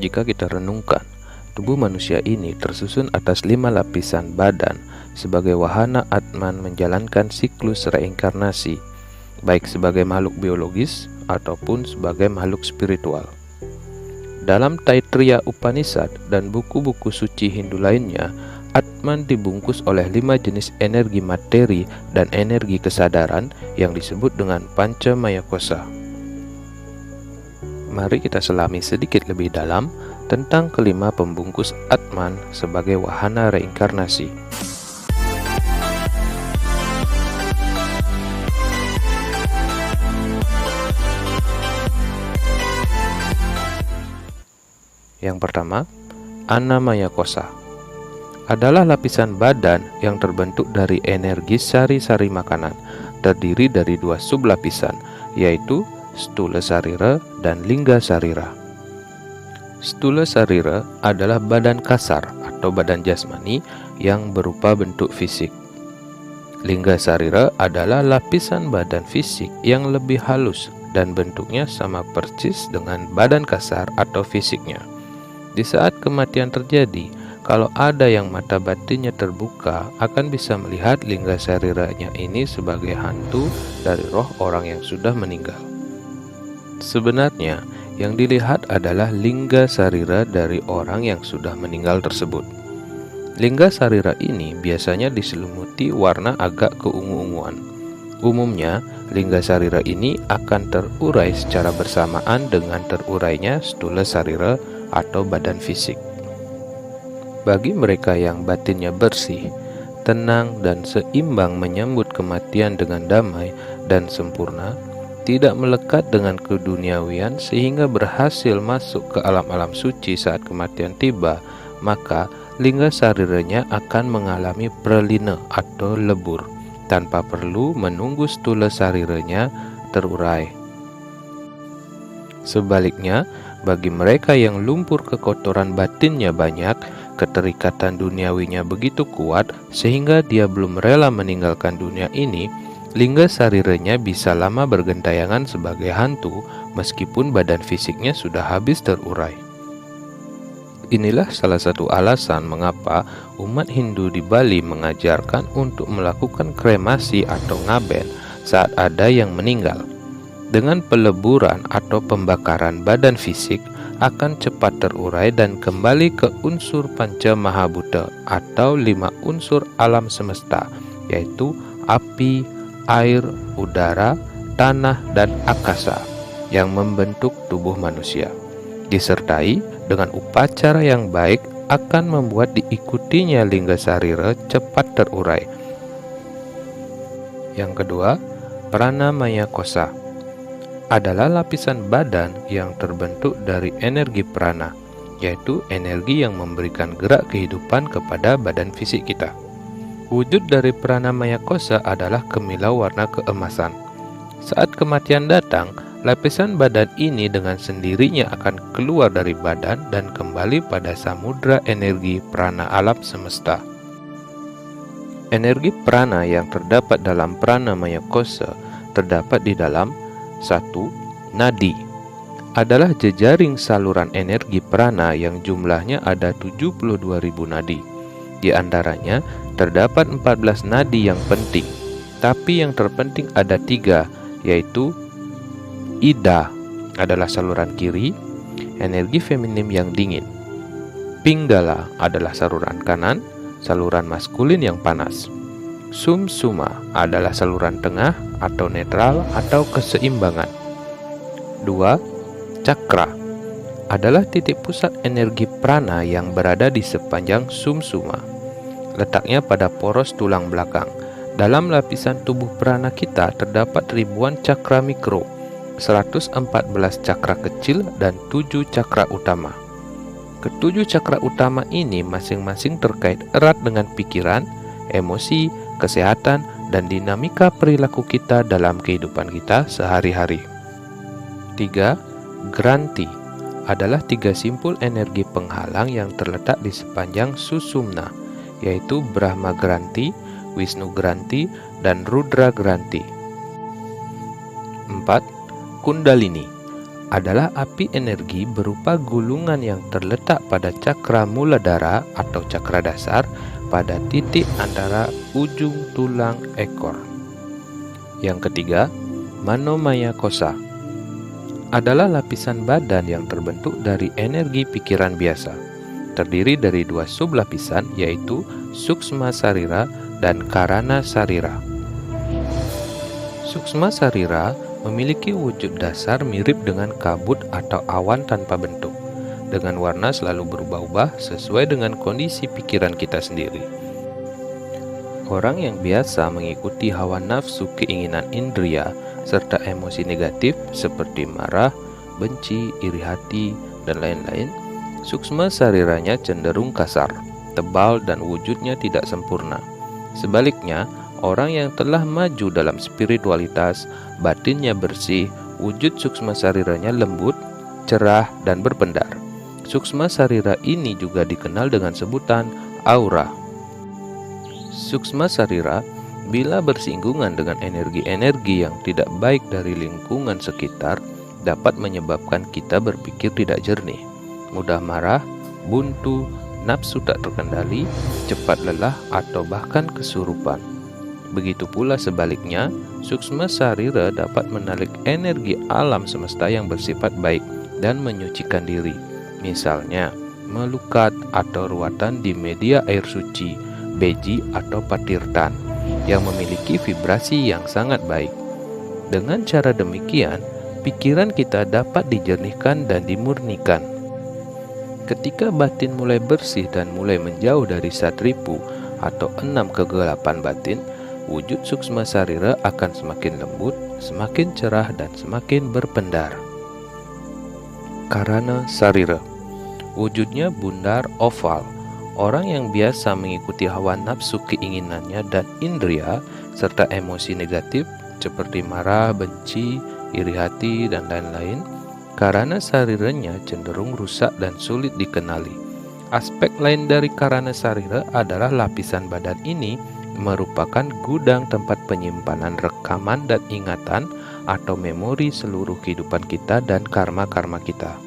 Jika kita renungkan, tubuh manusia ini tersusun atas 5 lapisan badan sebagai wahana Atman menjalankan siklus reinkarnasi, baik sebagai makhluk biologis ataupun sebagai makhluk spiritual. Dalam Taittiriya Upanishad dan buku-buku suci Hindu lainnya, Atman dibungkus oleh 5 jenis energi materi dan energi kesadaran yang disebut dengan Panca Maya Kosa. Mari kita selami sedikit lebih dalam tentang kelima pembungkus Atman sebagai wahana reinkarnasi. Yang pertama, Annamaya Kosa adalah lapisan badan yang terbentuk dari energi sari-sari makanan, terdiri dari 2 sublapisan, yaitu Stula Sarira dan Lingga Sarira. Stula Sarira adalah badan kasar atau badan jasmani yang berupa bentuk fisik. Lingga Sarira adalah lapisan badan fisik yang lebih halus dan bentuknya sama persis dengan badan kasar atau fisiknya. Di saat kematian terjadi, kalau ada yang mata batinnya terbuka, akan bisa melihat Lingga Sariranya ini sebagai hantu dari roh orang yang sudah meninggal. Sebenarnya, yang dilihat adalah Lingga Sarira dari orang yang sudah meninggal tersebut. Lingga Sarira ini biasanya diselimuti warna agak keungu-unguan. Umumnya, Lingga Sarira ini akan terurai secara bersamaan dengan terurainya Stula Sarira atau badan fisik. Bagi mereka yang batinnya bersih, tenang dan seimbang menyambut kematian dengan damai dan sempurna, tidak melekat dengan keduniawian sehingga berhasil masuk ke alam-alam suci saat kematian tiba, maka Lingga Sariranya akan mengalami pralina atau lebur tanpa perlu menunggu Stula Sariranya terurai. Sebaliknya, bagi mereka yang lumpur kekotoran batinnya banyak, keterikatan duniawinya begitu kuat sehingga dia belum rela meninggalkan dunia ini, Lingga Sariranya bisa lama bergentayangan sebagai hantu meskipun badan fisiknya sudah habis terurai. Inilah salah satu alasan mengapa umat Hindu di Bali mengajarkan untuk melakukan kremasi atau ngaben saat ada yang meninggal. Dengan peleburan atau pembakaran badan fisik akan cepat terurai dan kembali ke unsur Panca Mahabhuta atau 5 unsur alam semesta, yaitu api, air, udara, tanah, dan akasa yang membentuk tubuh manusia. Disertai dengan upacara yang baik akan membuat diikutinya Lingga Sarira cepat terurai. Yang kedua, Pranamaya Kosa adalah lapisan badan yang terbentuk dari energi prana, yaitu energi yang memberikan gerak kehidupan kepada badan fisik kita. Wujud dari Pranamaya Kosa adalah kemilau warna keemasan. Saat kematian datang, lapisan badan ini dengan sendirinya akan keluar dari badan dan kembali pada samudra energi prana alam semesta. Energi prana yang terdapat dalam Pranamaya Kosa terdapat di dalam 1. Nadi adalah jejaring saluran energi prana yang jumlahnya ada 72.000 nadi. Di antaranya terdapat 14 nadi yang penting, tapi yang terpenting ada 3, yaitu Ida adalah saluran kiri, energi feminim yang dingin. Pinggala adalah saluran kanan, saluran maskulin yang panas. Sumsuma adalah saluran tengah atau netral atau keseimbangan. 2. Cakra adalah titik pusat energi prana yang berada di sepanjang sumsuma. Letaknya pada poros tulang belakang. Dalam lapisan tubuh prana kita terdapat ribuan cakra mikro, 114 cakra kecil dan 7 cakra utama. Ketujuh cakra utama ini masing-masing terkait erat dengan pikiran, emosi, kesehatan, dan dinamika perilaku kita dalam kehidupan kita sehari-hari. 3. Granti adalah 3 simpul energi penghalang yang terletak di sepanjang susumna, yaitu Brahma Granti, Wisnu Granti, dan Rudra Granti. 4. Kundalini adalah api energi berupa gulungan yang terletak pada cakra muladhara atau cakra dasar pada titik antara ujung tulang ekor. Yang ketiga, Manomaya Kosa adalah lapisan badan yang terbentuk dari energi pikiran biasa. Terdiri dari dua sublapisan yaitu Suksma Sarira dan Karana Sarira. Suksma Sarira memiliki wujud dasar mirip dengan kabut atau awan tanpa bentuk, dengan warna selalu berubah-ubah sesuai dengan kondisi pikiran kita sendiri. Orang yang biasa mengikuti hawa nafsu, keinginan indria, serta emosi negatif seperti marah, benci, iri hati, dan lain-lain, suksma sariranya cenderung kasar, tebal, dan wujudnya tidak sempurna. Sebaliknya, orang yang telah maju dalam spiritualitas, batinnya bersih, wujud suksma sariranya lembut, cerah, dan berpendar. Suksma sarira ini juga dikenal dengan sebutan aura. Suksma sarira bila bersinggungan dengan energi-energi yang tidak baik dari lingkungan sekitar, dapat menyebabkan kita berpikir tidak jernih, mudah marah, buntu, nafsu tak terkendali, cepat lelah, atau bahkan kesurupan. Begitu pula sebaliknya, suksma sarira dapat menarik energi alam semesta yang bersifat baik dan menyucikan diri. Misalnya, melukat atau ruatan di media air suci, beji atau patirtan, yang memiliki vibrasi yang sangat baik. Dengan cara demikian, pikiran kita dapat dijernihkan dan dimurnikan. Ketika batin mulai bersih dan mulai menjauh dari satripu atau 6 kegelapan batin, wujud suksma sarira akan semakin lembut, semakin cerah, dan semakin berpendar. Karana sarira, wujudnya bundar oval. Orang yang biasa mengikuti hawa nafsu, keinginannya, dan indria, serta emosi negatif seperti marah, benci, iri hati, dan lain-lain, karana sariranya cenderung rusak dan sulit dikenali. Aspek lain dari karana sarira adalah lapisan badan ini merupakan gudang tempat penyimpanan rekaman dan ingatan atau memori seluruh kehidupan kita dan karma-karma kita.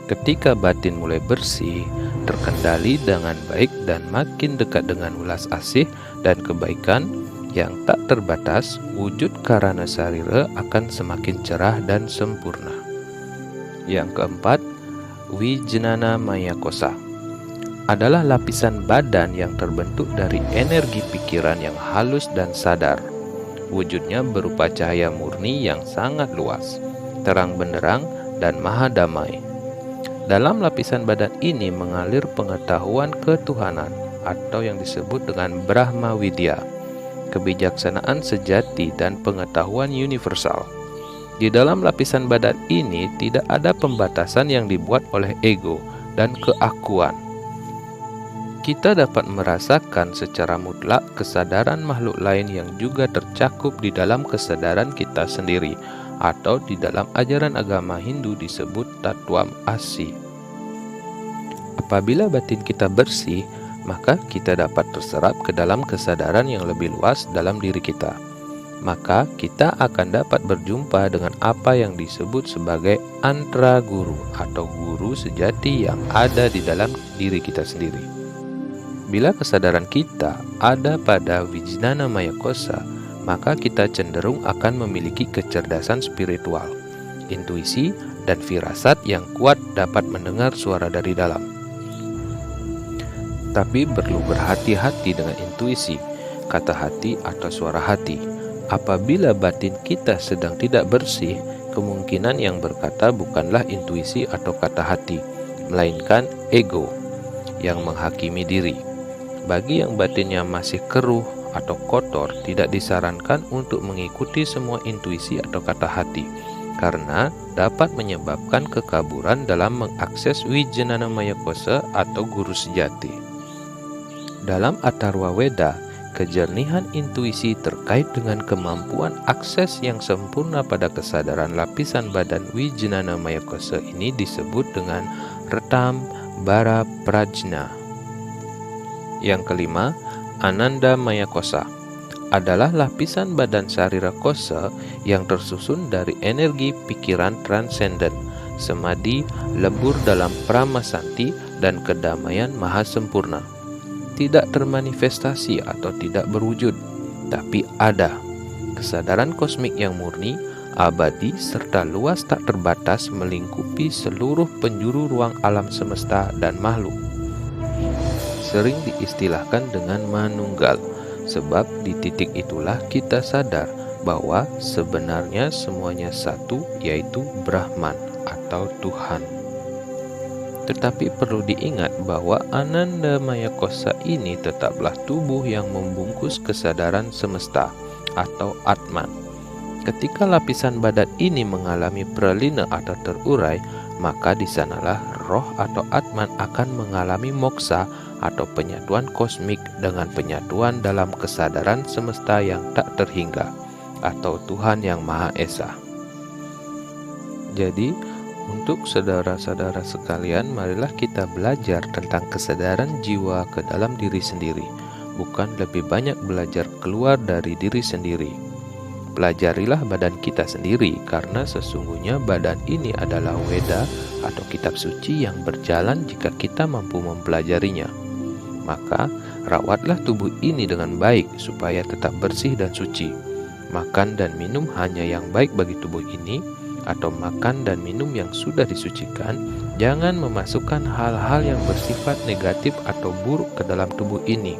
Ketika batin mulai bersih, terkendali dengan baik, dan makin dekat dengan welas asih dan kebaikan yang tak terbatas, wujud karana sarira akan semakin cerah dan sempurna. Yang keempat, Wijnana Maya Kosa adalah lapisan badan yang terbentuk dari energi pikiran yang halus dan sadar. Wujudnya berupa cahaya murni yang sangat luas, terang benderang, dan maha damai. Dalam lapisan badan ini mengalir pengetahuan ketuhanan atau yang disebut dengan Brahma Widya, kebijaksanaan sejati, dan pengetahuan universal. Di dalam lapisan badan ini tidak ada pembatasan yang dibuat oleh ego dan keakuan. Kita dapat merasakan secara mutlak kesadaran makhluk lain yang juga tercakup di dalam kesadaran kita sendiri, atau di dalam ajaran agama Hindu disebut Tattwam Asi. Apabila batin kita bersih, maka kita dapat terserap ke dalam kesadaran yang lebih luas dalam diri kita. Maka kita akan dapat berjumpa dengan apa yang disebut sebagai antra guru atau guru sejati yang ada di dalam diri kita sendiri. Bila kesadaran kita ada pada Wijnana Maya Kosa, maka kita cenderung akan memiliki kecerdasan spiritual, intuisi, dan firasat yang kuat dapat mendengar suara dari dalam. Tapi perlu berhati-hati dengan intuisi, kata hati, atau suara hati. Apabila batin kita sedang tidak bersih, kemungkinan yang berkata bukanlah intuisi atau kata hati, melainkan ego yang menghakimi diri. Bagi yang batinnya masih keruh atau kotor, tidak disarankan untuk mengikuti semua intuisi atau kata hati, karena dapat menyebabkan kekaburan dalam mengakses Wijnana Maya Kosa atau guru sejati. Dalam Atharva Weda, kejernihan intuisi terkait dengan kemampuan akses yang sempurna pada kesadaran lapisan badan Wijnana Maya Kosa ini disebut dengan Retam Bara Prajna. Yang kelima, Ananda Maya Kosa adalah lapisan badan sarira kosa yang tersusun dari energi pikiran transenden, semadi, lebur dalam pramasanti, dan kedamaian maha sempurna. Tidak termanifestasi atau tidak berwujud, tapi ada. Kesadaran kosmik yang murni, abadi, serta luas tak terbatas melingkupi seluruh penjuru ruang alam semesta dan makhluk. Sering diistilahkan dengan manunggal, sebab di titik itulah kita sadar bahwa sebenarnya semuanya satu, yaitu Brahman atau Tuhan. Tetapi perlu diingat bahwa Ananda Maya Kosa ini tetaplah tubuh yang membungkus kesadaran semesta atau Atman. Ketika lapisan badan ini mengalami pralina atau terurai, maka di sanalah roh atau Atman akan mengalami moksa atau penyatuan kosmik dengan penyatuan dalam kesadaran semesta yang tak terhingga atau Tuhan yang Maha Esa. Jadi, untuk saudara-saudara sekalian, marilah kita belajar tentang kesadaran jiwa ke dalam diri sendiri, bukan lebih banyak belajar keluar dari diri sendiri. Pelajarilah badan kita sendiri, karena sesungguhnya badan ini adalah Weda atau kitab suci yang berjalan jika kita mampu mempelajarinya. Maka, rawatlah tubuh ini dengan baik supaya tetap bersih dan suci. Makan dan minum hanya yang baik bagi tubuh ini, atau makan dan minum yang sudah disucikan. Jangan memasukkan hal-hal yang bersifat negatif atau buruk ke dalam tubuh ini.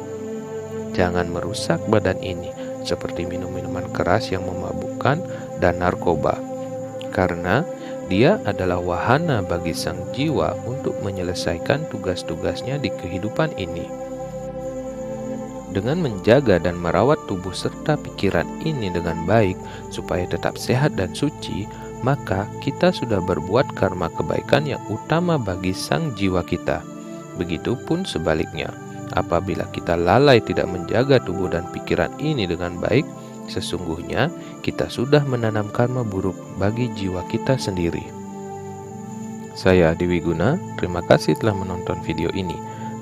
Jangan merusak badan ini, seperti minum minuman keras yang memabukkan dan narkoba, karena dia adalah wahana bagi sang jiwa untuk menyelesaikan tugas-tugasnya di kehidupan ini. Dengan menjaga dan merawat tubuh serta pikiran ini dengan baik supaya tetap sehat dan suci, maka kita sudah berbuat karma kebaikan yang utama bagi sang jiwa kita. Begitupun sebaliknya, apabila kita lalai tidak menjaga tubuh dan pikiran ini dengan baik, sesungguhnya kita sudah menanam karma buruk bagi jiwa kita sendiri. Saya Adi Wiguna, terima kasih telah menonton video ini.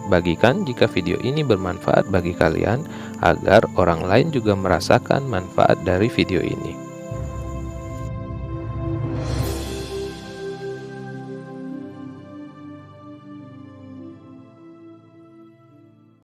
Bagikan jika video ini bermanfaat bagi kalian, agar orang lain juga merasakan manfaat dari video ini.